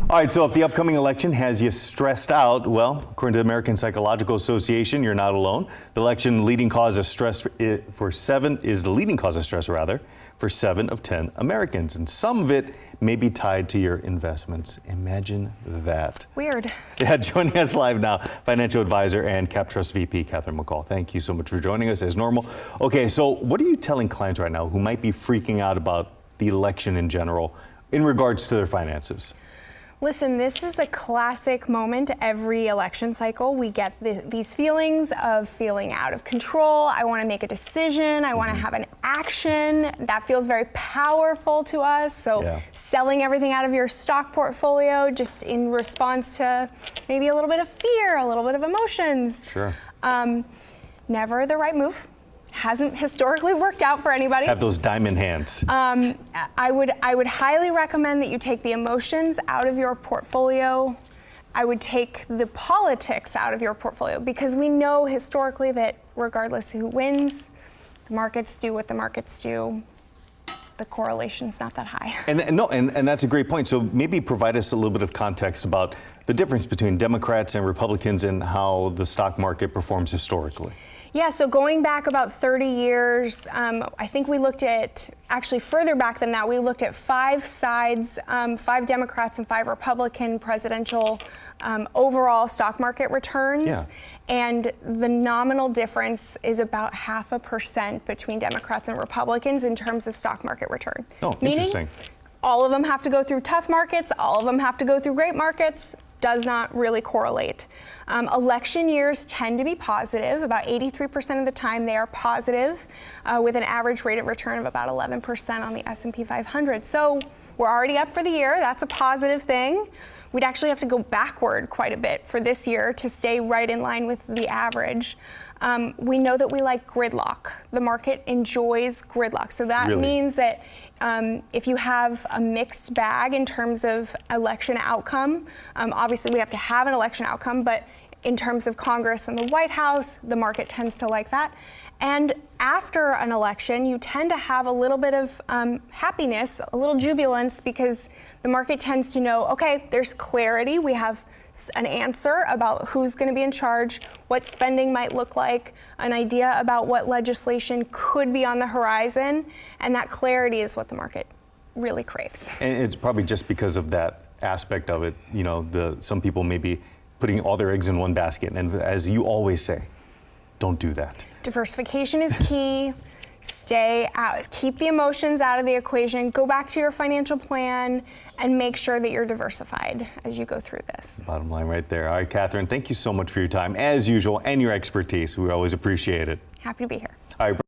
All right, so if the upcoming election has you stressed out, well, according to the American Psychological Association, you're not alone. The election leading cause of stress is the leading cause of stress for 7 of 10 Americans, and some of it may be tied to your investments. Imagine that. Weird. Yeah, joining us live now, financial advisor and CapTrust VP Catherine McCall. Thank you so much for joining us as normal. Okay, so what are you telling clients right now who might be freaking out about the election in general in regards to their finances? Listen, this is a classic moment every election cycle. We get these feelings of feeling out of control. I want to make a decision. I want to have an action. That feels very powerful to us. So selling everything out of your stock portfolio just in response to maybe a little bit of fear, a little bit of emotions. Sure. Never the right move. Hasn't historically worked out for anybody. Have those diamond hands. I would highly recommend that you take the emotions out of your portfolio. I would take the politics out of your portfolio, because we know historically that regardless of who wins, the markets do what the markets do. The correlation's not that high. And that's a great point. So maybe provide us a little bit of context about the difference between Democrats and Republicans and how the stock market performs historically. Yeah, so going back about 30 years, I think we looked at, actually further back than that, we looked at 5 sides, 5 Democrats and 5 Republican presidential overall stock market returns. Yeah. And the nominal difference is about 0.5% between Democrats and Republicans in terms of stock market return. Oh, interesting. Meaning, all of them have to go through tough markets, all of them have to go through great markets. Does not really correlate. Election years tend to be positive. About 83% of the time they are positive, with an average rate of return of about 11% on the S&P 500. So we're already up for the year. That's a positive thing. We'd actually have to go backward quite a bit for this year to stay right in line with the average. We know that we like gridlock. The market enjoys gridlock. So that means that if you have a mixed bag in terms of election outcome, obviously we have to have an election outcome, but in terms of Congress and the White House, the market tends to like that. And after an election, you tend to have a little bit of happiness, a little jubilance, because the market tends to know, okay, there's clarity. We have an answer about who's going to be in charge, what spending might look like, an idea about what legislation could be on the horizon, and that clarity is what the market really craves. And it's probably just because of that aspect of it, you know, some people may be putting all their eggs in one basket, and as you always say, don't do that. Diversification is key. Stay out, keep the emotions out of the equation, go back to your financial plan, and make sure that you're diversified as you go through this. Bottom line right there. All right, Catherine, thank you so much for your time, as usual, and your expertise. We always appreciate it. Happy to be here. All right.